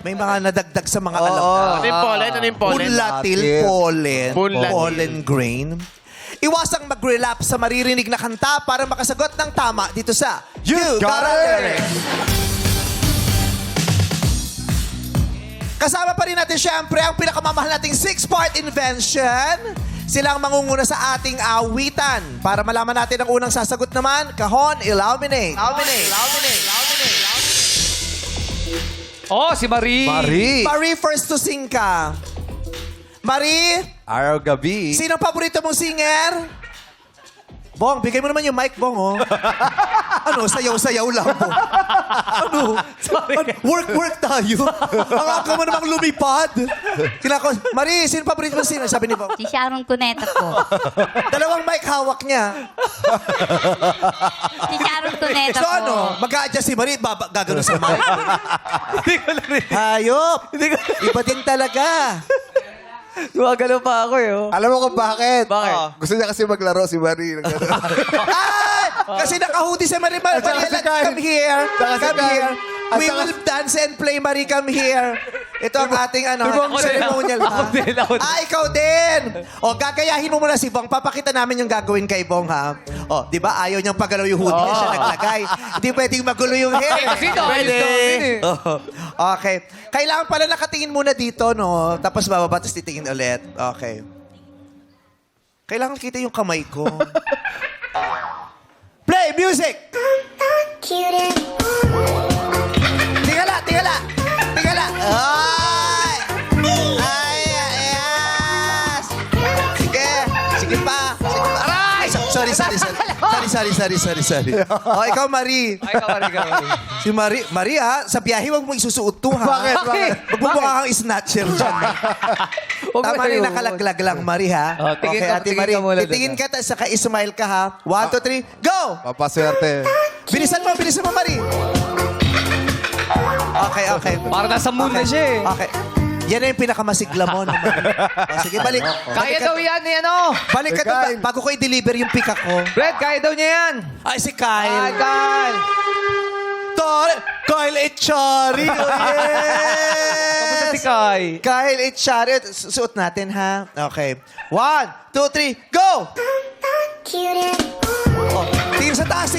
May mga nadagdag sa mga alam na. Ano yung pollen? Ano yung pollen? Punlatil, pollen, Punlatil. pollen grain. Iwasang mag-relapse sa maririnig na kanta para makasagot ng tama dito sa You Got a Lyric. Kasama pa rin natin syempre ang pinakamamahal nating 6-part invention. Sila ang mangunguna sa ating awitan. Para malaman natin ang unang sasagot naman, Kahon, Illuminate. Oh, si Marie. Marie. Marie, first to sing ka. Marie, Araw gabi. sino paborito mong singer? Bong, bigay mo naman yung mic, Bong, oh. Ano, sayaw-sayaw lang, Bong. Ano? Work tayo. Ang aga mo namang lumipad. Marie, sino paborito mong singer? Sabi ni Bong. Si Sharon Cuneta po. Dalawang mic hawak niya. Si Sharon Cuneta So po. ano, mag-a-adjust si Marie, gagano sa mic. Hayop. Iba din talaga. Gumagano pa ako eh. Oh. Alam mo kung bakit? Bakit? Gusto niya kasi maglaro si Marie. Ay! Kasi naka-hoodie si Marie. Marie, saka si Kyle. come here. Saka si Come Kyle. here. At We saka- will dance and play, Marie. Come here. Ito ang ating Ako din. ceremonial. Ako din, ako din. Ikaw din. O, gagayahin mo muna si Bong. Papakita namin yung gagawin kay Bong, ha? O, di ba? Ayaw niyang pagalaw yung hoodie. Siya naglagay. Hindi pwedeng magulo yung hair. Eh, kasi ayos daw din eh. Oo. Okay. Kailangan pala nakatingin muna dito, no? Tapos bababa, tapos titingin ulit. Okay. Kailangan kita yung kamay ko. Play music! Tingala, tingala! Tingala! Ay! Ay, yes! Sige! Sige pa! Sige pa! Aray! Sorry. O, ikaw, Marie. Ay, kawari. Si Marie, ha? Sa biyahe, huwag mo isusuot to, ha? Bakit? Huwag mo mukha kang snatcher dyan. Tama rin, nakalaglag lang, Marie, ha? Oh, tingin ka- Ate tingin Marie. ka muna Titingin doon, ka, saka ismile ka, ha? 1, 2, 3, go! Papaswerte. Bilisan mo, Marie. Okay. Para nasa moon na siya eh. Okay. Yan na yung pinakamasigla mo. Sige, balik. Kaya daw yan ni ano. Balik ka doon. Bago ko i-deliver yung pick ko. Red, kaya daw niya yan. Ay, si Ay, Kyle. Kyle. Kyle Echari. Oh, Kamusta si yes. Kai? Kyle Echari. Suot natin, ha? Okay. 1, 2, 3, go! Oh, tingin sa taas.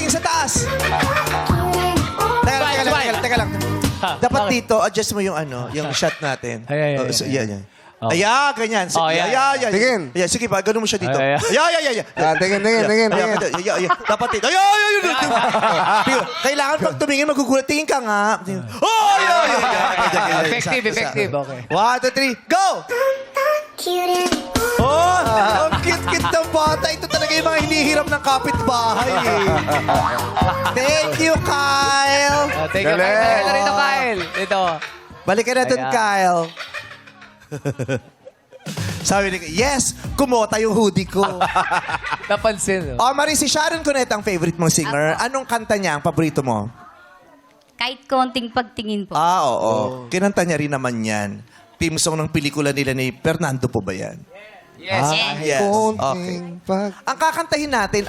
Teka lang. Dapat dito, adjust mo yung yung shot natin. Ay. Yan. Oh. Ayan, ganyan. Oh, yan. Ayan. Tingin. Ayan, sige pa, ganun mo siya dito. Ay. Ayan. Tingin. Ayan. Dapat dito. Ayan. Kailangan pag tumingin, magugulat. Tingin ka nga. Oh, ayan. Effective. Okay. 1, 2, 3, go! Oh, ang cute-cute ng bata. Ito talaga yung mga hinihirap ng kapitbahay. Thank you, Kyle. Thank you. Galing. Kyle na rito, Kyle. Dito. Balik ka na dun, Ayan. Kyle. Sabi ni yes, kumota yung hoodie ko. Napansin. Oh, Marie, si Sharon Cuneta ang favorite mong singer. Anong kanta niya ang paborito mo? Kahit konting pagtingin po. Oo. Kinanta niya rin naman yan. Theme song ng pelikula nila ni Fernando po ba yan? Yes. Yes. Okay. Ang kakantahin natin,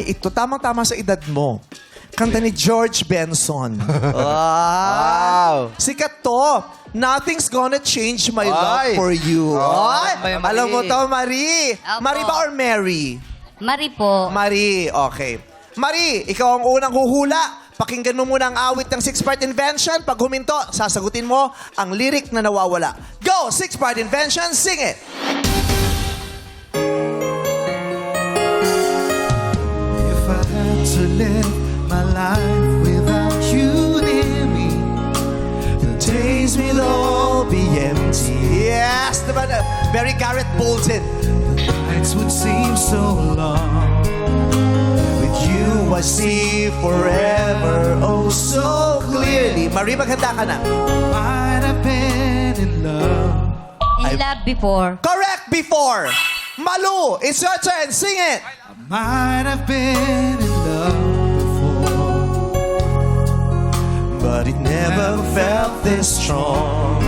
ito tamang-tama sa edad mo. Kanta ni George Benson. Wow. Sikat to. Nothing's gonna change my love Ay. for you. Ay, Marie. alam mo to, Marie. Opo. Marie ba or Mary? Mari po. Marie, okay. Marie, ikaw ang unang huhula. Pakinggan mo muna ang awit ng Six-Part Invention. Pag huminto, sasagutin mo ang lyric na nawawala. Go! Six-Part Invention, sing it! If I had to live my life without you near me, the days will all be empty. Yes! Diba? Very Garrett Bolton. The nights would seem so long. With you, I see forever, oh so clearly. Marie, maghanda ka na. Might have been in love. In love before. Correct before. Malu, it's your turn. Sing it. I might have been in love before. But it never felt this strong.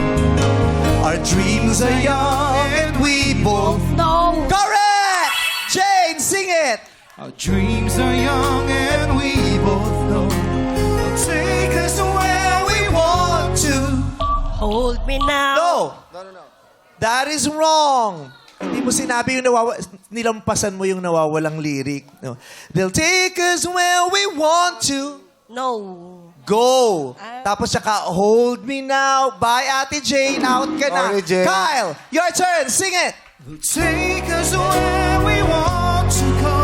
Our dreams are young and we both No. Correct! Jane, sing it! Our dreams are young and we both know they'll take us where we want to. Hold me now. No! That is wrong. Hindi mo sinabi yung nilampasan mo yung nawawalang lyric. No. They'll take us where we want to. No. Go! Tapos saka, hold me now. Bye, Ate Jane. Out ka na. Sorry, Jane. Kyle, your turn. Sing it. They'll take us where we want to go.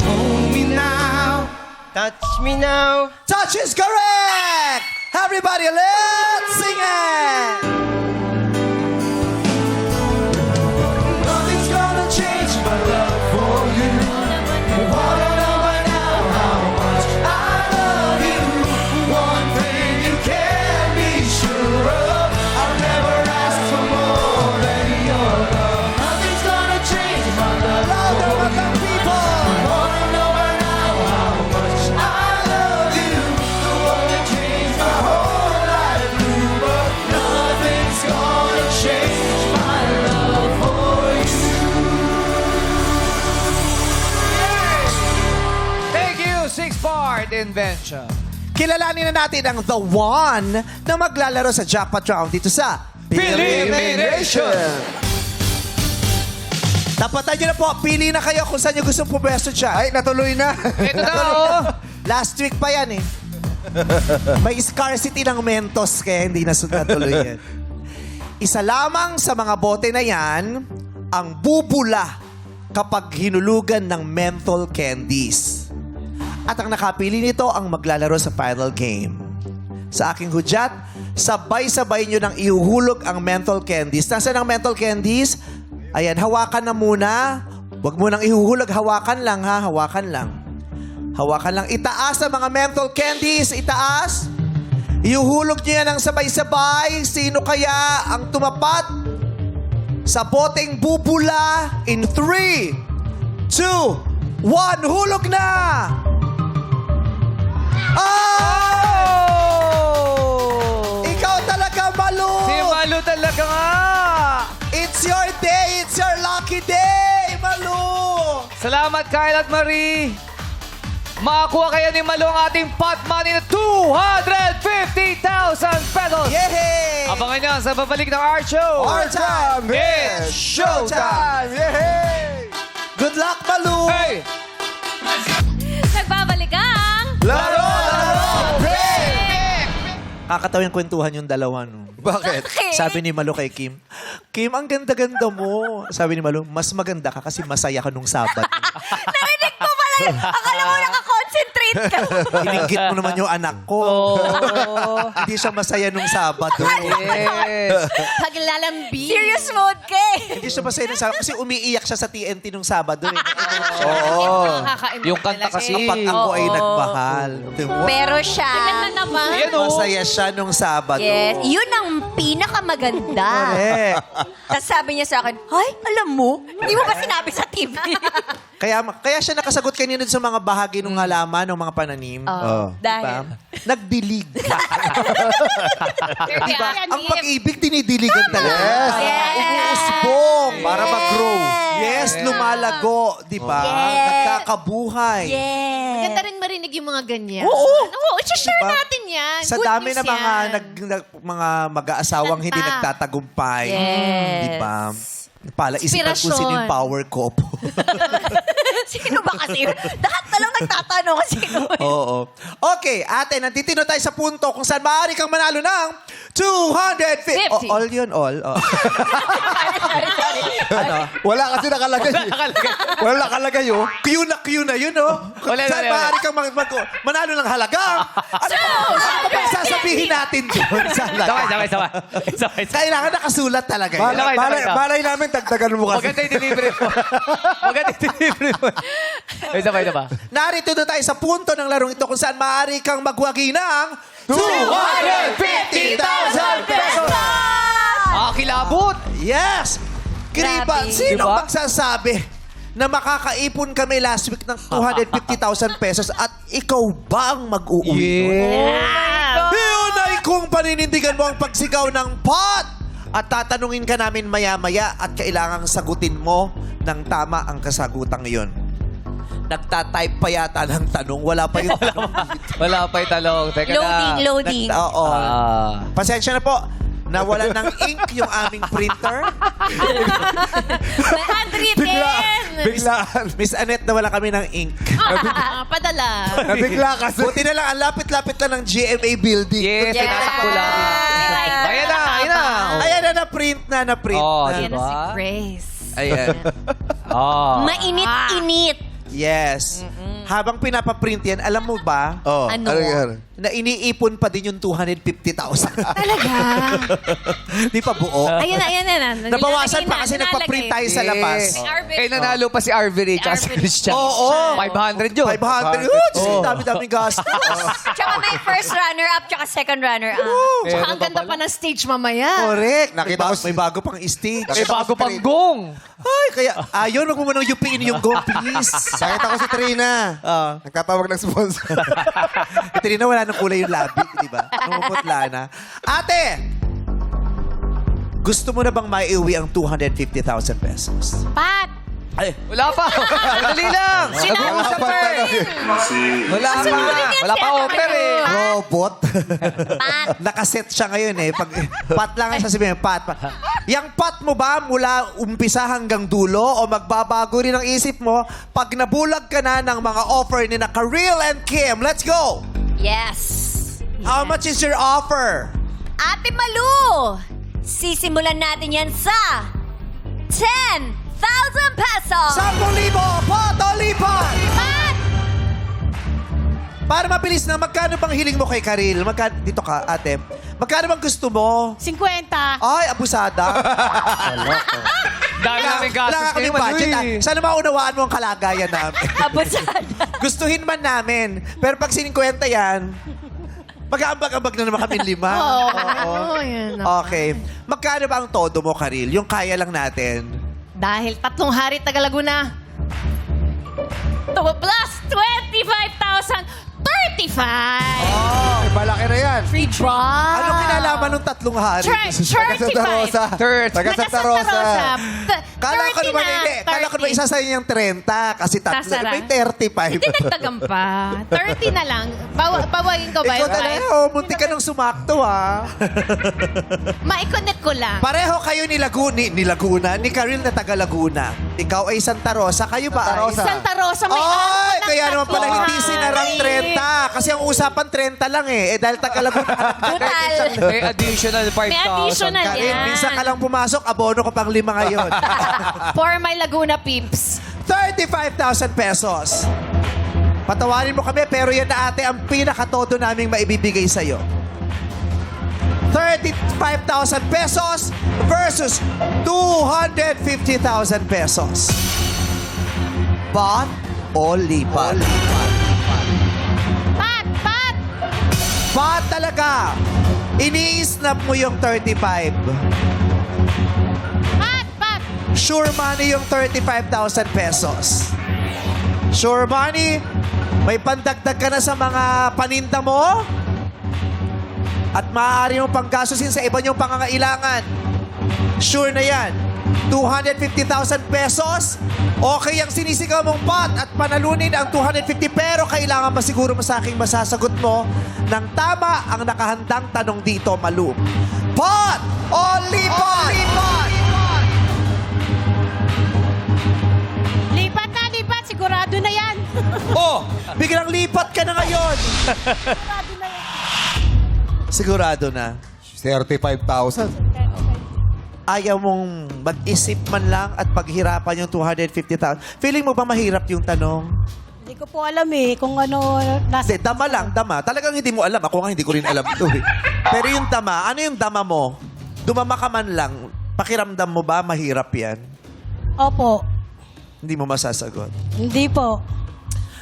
Hold me now. Touch me now. Touch is correct! Everybody, let's sing it! Nothing's gonna change my love for you. You wanna know by now how much I love you. One thing you can be sure of, I'll never ask for more than your love. Nothing's gonna change my love Louder, for welcome you. people! Wanna know by now how much I love you. The one that changed my whole life through, but nothing's gonna change my love for you. Thank you, Six-Part Invention. kilalanin na natin ang the one na maglalaro sa jackpot round dito sa Elimination. Tapatan nyo na po, pili na kayo kung saan nyo gusto pumwesto dyan. Ay, natuloy na. Ito na, oh. Last week pa yan eh. May scarcity ng Mentos kaya hindi natuloy yan. Isa lamang sa mga bote na yan ang bubula kapag hinulugan ng menthol candies. At ang nakapili nito ang maglalaro sa final game. Sa aking hudyat, sabay-sabay nyo nang ihuhulog ang menthol candies. Nasaan ang menthol candies? Ayan, hawakan na muna. Huwag mo nang ihuhulog. Hawakan lang ha, hawakan lang. Hawakan lang. Itaas ang mga menthol candies. Itaas. Ihuhulog nyo yan ng sabay-sabay. Sino kaya ang tumapat sa boteng bubula in 3, 2, 1. Hulog na! Oh! Ikaw talaga, Malu! Si Malu talaga nga. It's your day! It's your lucky day, Malu! Salamat, Kyle at Marie. Makakuha kayo ni Malu ang ating pot money na 250,000 pesos. Yehey! Abangan nyo sa babalik ng Art Show. Our time! It's showtime! Yehey! Good luck, Malu! Hey! Nagbabalik ang... Laro! Kakatawa yung kwentuhan yung dalawa, no? Bakit? Sabi ni Malu kay Kim, Kim, ang ganda-ganda mo. Sabi ni Malu, mas maganda ka kasi masaya ka nung Sabado. Narinig ko pala yun. Akala mo nakakonsentrate ka. Ininggit mo naman yung anak ko. Hindi siya masaya nung Sabado. Yes. Paglalambing. Serious mode ka eh. Hindi siya masaya nung Sabado kasi umiiyak siya sa TNT nung Sabado. Eh. Yung kanta kasi. Kapag ako ay nagmahal. Diba? Pero siya... Ganda naman. Ayan, oh. Masaya siya nung Sabado. Yes, yun ang pinakamaganda. Correct. Tapos sabi niya sa akin, ay, alam mo, hindi mo ba sinabi sa TV? Kaya siya nakasagot kanina sa mga bahagi ng halaman, ng mga pananim. Dahil. Nagdilig. Diba? Ang pag-ibig, dinidiligan talaga. Yes. Umuusbong para mag-grow. Yes, lumalago. Diba? Nagkakabuhay. Yes. Maganda rin marinig yung mga ganyan. Oo. Oo, i-share Diba? natin yan. Sa Good dami news na mga yan. mga mag-aasawang hindi Kanta. nagtatagumpay. Yes. Diba? Pala, isipan ko Inspirasyon. sino yung power ko po. Sino ba kasi? Lahat na lang nagtatanong sino. Oo. Okay, ate, nandito na tayo sa punto kung saan maaari kang manalo ng 250. 50. All yun, all. Oh. Ano? Wala kasi nakalagay. Wala nakalagay, oh. Q na yun, oh. Wala, Saan wala, maaari kang manalo ng halaga? Ano ba yung sasabihin natin doon sa halaga? Sabay. Kailangan nakasulat talaga yun. Malay namin, tagdagan mo kasi. Maganda yung delivery mo. Maganda yung delivery mo. Ay, sabay na ba? Narito na tayo sa punto ng larong ito kung saan maaari kang magwagi ng 250,000 pesos! Kilabot! Yes! Kriba, Grabe. sino Diba? magsasabi na makakaipon kami last week ng 250,000 pesos at ikaw ba ang mag-uuwi? Yeah. Iunay kung paninindigan mo ang pagsigaw ng pot at tatanungin ka namin maya-maya at kailangang sagutin mo ng tama ang kasagutang iyon. Nagtatype pa yata ng tanong. Wala pa yung tanong. Wala pa yung talong. Teka Loading. Oo. na. Pasensya na po. Nawala ng ink yung aming printer. May handwritten. Biglaan. Miss Annette, nawala kami ng ink. Padala. Nabigla kasi. Buti na lang, ang lapit-lapit lang ng GMA building. Yes, tinatakbo lang. Ayan na. Ayan na, na-print na. Oh, Ayan na diba? si Grace. Ayan. Oh. Mainit-init. Yes. Habang pinapaprint yan, alam mo ba, Oh, Ano? yan? na iniipon pa din yung 250,000. Talaga? Di pa buo. Ayan na. Nabawasan pa kasi nagpa-print tayo sa labas. Eh, nanalo pa si RV at si Christian. Oo. 500 yun. 500. Oh, Diyos, dami-daming gastos. Tsaka may first runner-up, tsaka second runner-up. Tsaka ang ganda pa ng stage mamaya. Correct. Nakita ko May bago pang stage. Eh, bago pang gong. Ay, kaya, ayun, wag mo munang yupingin yung gong, please. Nakita ko si Trina. Nagtatawag ng sponsor. Ito rin na wala ng kulay yung labi, di ba? Namumutla na. Ate! Gusto mo na bang maiuwi ang 250,000 pesos? Pat, Ay, Wala pa. Madali lang. Nag-uusap pa eh. Wala pa. Wala pa offer eh. robot. Nakaset siya ngayon eh. Pag, pat lang ang sasabihin, pat. Yang pat mo ba mula umpisa hanggang dulo o magbabago rin ang isip mo pag nabulag ka na ng mga offer ni na Karil and Kim? Let's go! Yes. How much is your offer? Ate Malu, sisimulan natin yan sa 10,000 pesos. 10,000! Pot o lipat! Pat! Para mabilis na, magkano bang hiling mo kay Karil? Magkano, dito ka, ate. Magkano bang gusto mo? 50. Ay, abusada. Dami namin gastos Wala nga kaming ngayon, budget. Manoy. Sana maunawaan mo ang kalagayan namin. Abusada. Gustuhin man namin. Pero pag 50 yan, mag-aambag-ambag na naman kami 5. Oo, yan. Okay. Magkano ba ang todo mo, Karil? Yung kaya lang natin. Dahil 3 hari taga Laguna. Plus 25,000. 35. Ay, malaki na yan. Free draw. Ano kinalaman ng 3 hari? Taga Santa Rosa. 35. Taga Santa Rosa. Kala ko 30 naman na, hindi. Kala ko naman 30. isa sa yung 30 kasi 3. Sasara. May 35. Hindi nagtagan pa. 30 na lang. Bawagin ko ba Ikaw yung talaga, munti ka nung sumakto, ha? Ma-connect ko lang. Pareho kayo ni Laguna, ni Karil na taga Laguna. Ikaw ay Santa Rosa. Kayo ba? Santa ay- Rosa. Santa Rosa may Ay, araw ng kaya naman pala hindi 3 sinarang hari. 30. Kasi ang usapan 30 lang eh. Dahil taga Laguna. Total. May additional 5,000. May additional Karil, yan. minsan ka lang pumasok, abono ko pang 5 ngayon. For my Laguna peeps. 35,000 pesos. Patawarin mo kami, pero yan na ate ang pinakatodo naming maibibigay sa'yo. 35,000 pesos versus 250,000 pesos. Pot o lipat? Pat! Pot talaga. Ini-snap mo yung 35. Pat! Sure money yung 35,000 pesos. Sure money, may pandagdag ka na sa mga paninda mo at maaari mong panggastusin sa iba niyong pangangailangan. Sure na yan. 250,000 pesos. Okay ang sinisigaw mong pot at panalunin ang 250 pero kailangan masiguro mo sa aking masasagot mo ng tama ang nakahandang tanong dito, Malu. Pot o lipat? Lipat na, lipat. Sigurado na yan. Oh, biglang lipat ka na ngayon. Sigurado na. 35,000. Ayaw mong mag-isip man lang at paghirapan yung 250,000. Feeling mo ba mahirap yung tanong? Hindi ko po alam eh kung ano nasa... Hindi, dama lang, dama. Talagang hindi mo alam. Ako nga hindi ko rin alam ito eh. Pero yung dama, ano yung dama mo? Dumama ka man lang, pakiramdam mo ba mahirap yan? Opo. Hindi mo masasagot. Hindi po.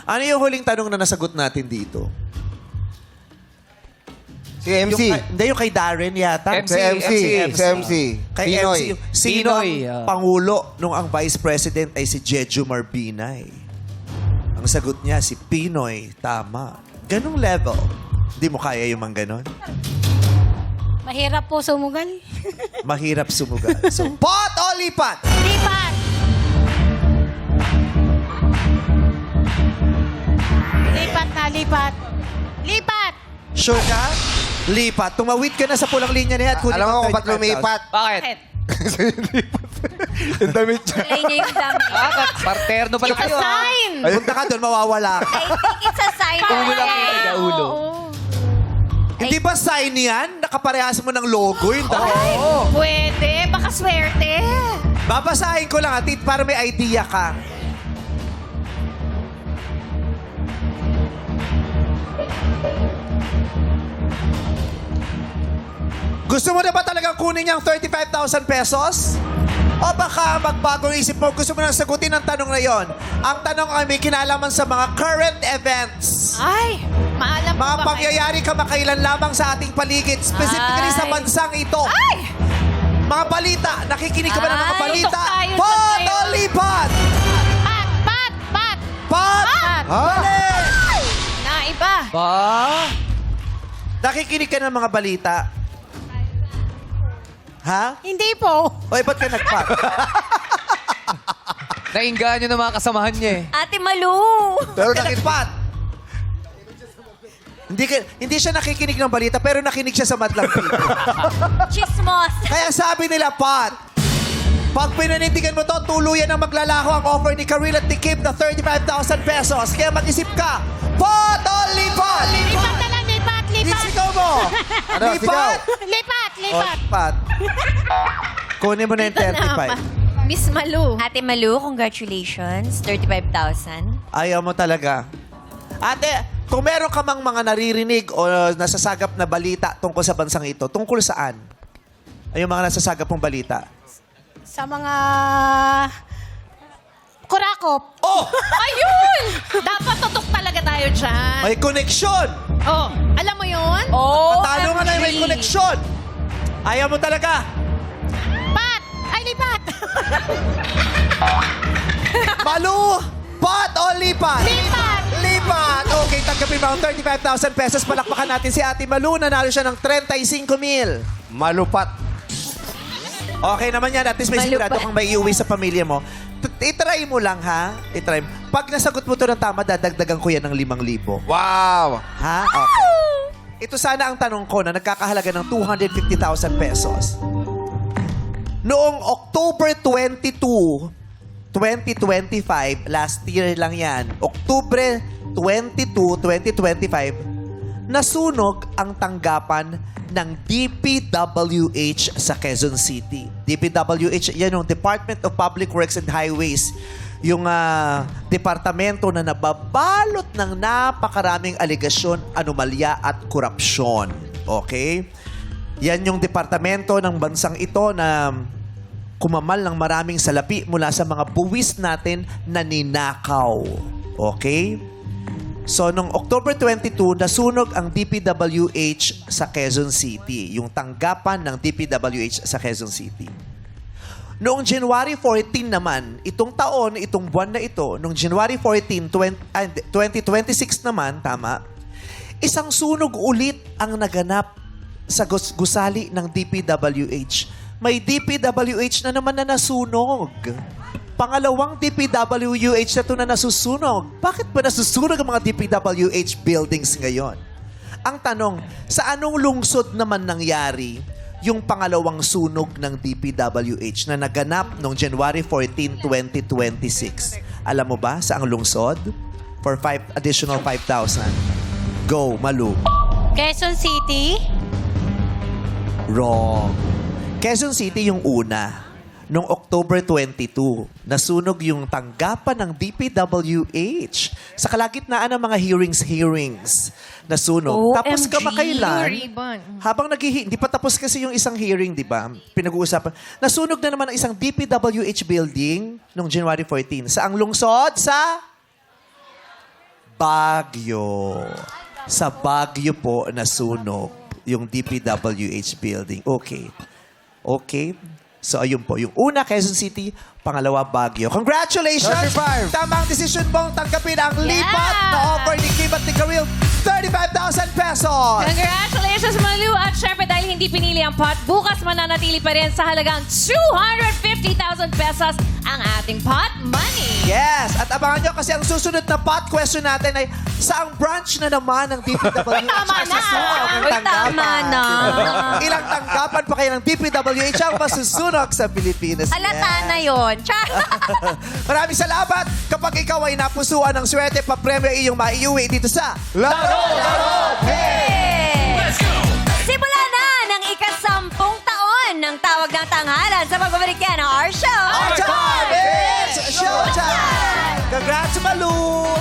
Ano yung huling tanong na nasagot natin dito? Si MC. Hindi, yung kay Darren yata. MC. Si MC. Kay Pinoy. MC. Sino Pinoy, ang Pangulo nung ang Vice President ay si Jeju Marbinay? Ang sagot niya, si Pinoy. Tama. Ganong level. Hindi mo kaya yung mga ganon? Mahirap po sumugal. Mahirap sumugal. So, pot o lipat? Lipat! Lipat na, lipat. Lipat! Sure ka? Lipat. Tumawid ka na sa pulang linya niya at kunin Alam mo ang kung ba't 35,000. lumipat? Bakit? Yung damit niya. Play niya yung dami. Parterno pala It's a kayo. ah. sign! Punta ka doon, mawawala ka. I think it's a sign. Ulo ang pinag-ulo. Hindi ba sign yan? Nakaparehas mo ng logo yung dalawa. Pwede, baka swerte. Babasahin ko lang, atit, para may idea ka. Gusto mo na ba talagang kunin niyang 35,000 pesos? O baka magbagong isip mo, gusto mo nang sagutin ang tanong na yon? Ang tanong ay may kinalaman sa mga current events. Ay, maalam Mga po ba kayo? pangyayari kamakailan lamang sa ating paligid, specifically sa Ay. bansang ito. Ay! Mga balita, nakikinig ka ba ng mga Ay, balita? tutok tayo, tutok Pot tayo. o lipat? Pat! Pot! Pat! Mali! Naiba. Ba? Nakikinig ka ng mga balita? Ha? Hindi po. O, ba't ka nagpat? Nainganyo ng mga kasamahan niya eh. Ate Malu! Pero Pat, hindi siya nakikinig ng balita, pero nakinig siya sa Madlang People. Chismos! Kaya sabi nila, Pat, pag pinanindigan mo to, tuluyan ang maglalaho ang offer ni Karil at ni Kim na 35,000 pesos. Kaya mag-isip ka, Pat o lipat? Lipat na lang, lipat, lipat. Isigaw mo. Ano, Lipat? Lipat, O, lipat. Pat. Kunin mo na yung 35. Miss Malu. Ate Malu, congratulations. 35,000. Ayaw mo talaga. Ate, kung meron ka mang mga naririnig o nasasagap na balita tungkol sa bansang ito, tungkol saan? Ay, yung mga nasasagap mong balita. Sa mga kurakop. Oh! Ayun! Dapat tutok talaga tayo dyan. May koneksyon! Oh, alam mo yun? Oh, Patalo nga na may koneksyon! Ayaw mo talaga! Pat! Ay, lipat! Malu! Pat o lipat? Lipat! Lipat! Okay, tanggapin mo ang 35,000 pesos. Palakpakan natin si Ate Malu. Nanalo siya ng 35,000. Malupat. Okay naman yan. At least may Malupat. sigurado kang may iuwi sa pamilya mo. I-try mo lang, ha? I-try mo. Pag nasagot mo to ng tama, dadagdagan ko yan ng 5,000. Wow. Ha? Okay. Ito sana ang tanong ko na nagkakahalaga ng 250,000 pesos. Noong October 22, 2025, last year lang yan, October 22, 2025, nasunog ang tanggapan ng DPWH sa Quezon City. DPWH, yan yung Department of Public Works and Highways. Yung departamento na nababalot ng napakaraming aligasyon, anomalya at korupsyon. Okay? Yan yung departamento ng bansang ito na kumamal ng maraming salapi mula sa mga buwis natin na ninakaw. Okay? So, noong October 22, nasunog ang DPWH sa Quezon City. Yung tanggapan ng DPWH sa Quezon City. Noong January 14 naman, itong taon, itong buwan na ito, noong January 14, 2026 naman, tama, isang sunog ulit ang naganap sa gusali ng DPWH. May DPWH na naman na nasunog. Pangalawang DPWH na ito na nasusunog. Bakit ba nasusunog ang mga DPWH buildings ngayon? Ang tanong, sa anong lungsod naman nangyari yung pangalawang sunog ng DPWH na naganap noong January 14, 2026? Alam mo ba sa ang lungsod? For additional 5,000. Go, Malu. Quezon City? Wrong. Quezon City yung una. Noong October 22, nasunog yung tanggapan ng DPWH. Sa kalagitnaan ng mga hearings, nasunog. Tapos OMG. kamakailan, Ribbon. habang hindi pa tapos kasi yung isang hearing, di ba? Pinag-uusapan. Nasunog na naman ang isang DPWH building noong January 14. Sa ang lungsod? Sa Baguio. Sa Baguio po nasunog yung DPWH building. Okay. Okay. So, ayun po. Yung una, Quezon City. Pangalawa, Baguio. Congratulations! 35. Tamang desisyon mong tanggapin ang lipat na offer ni Kim at ni Karil. 35,000 pesos! Congratulations, Malu! At syempre, dahil hindi pinili ang pot, bukas mananatili pa rin sa halagang 250,000 pesos ang ating pot money. Yes! At abangan nyo kasi ang susunod na pot question natin ay saang branch na naman ng DPWH? Tama na! Uy, tama na. Ilang tanggapan pa kayo ng DPWH ang masusunog sa Pilipinas? Halata na yon. Maraming salamat. Kapag ikaw ay napusuan ng swerte, papremyo iyong maiuwi dito sa Laro! Hey! Let's go! Simula na ng ika-10 taon ng tawag ng tanghalan sa pagbabalik yan ng our show. Our time! It's showtime! Congrats, Malu!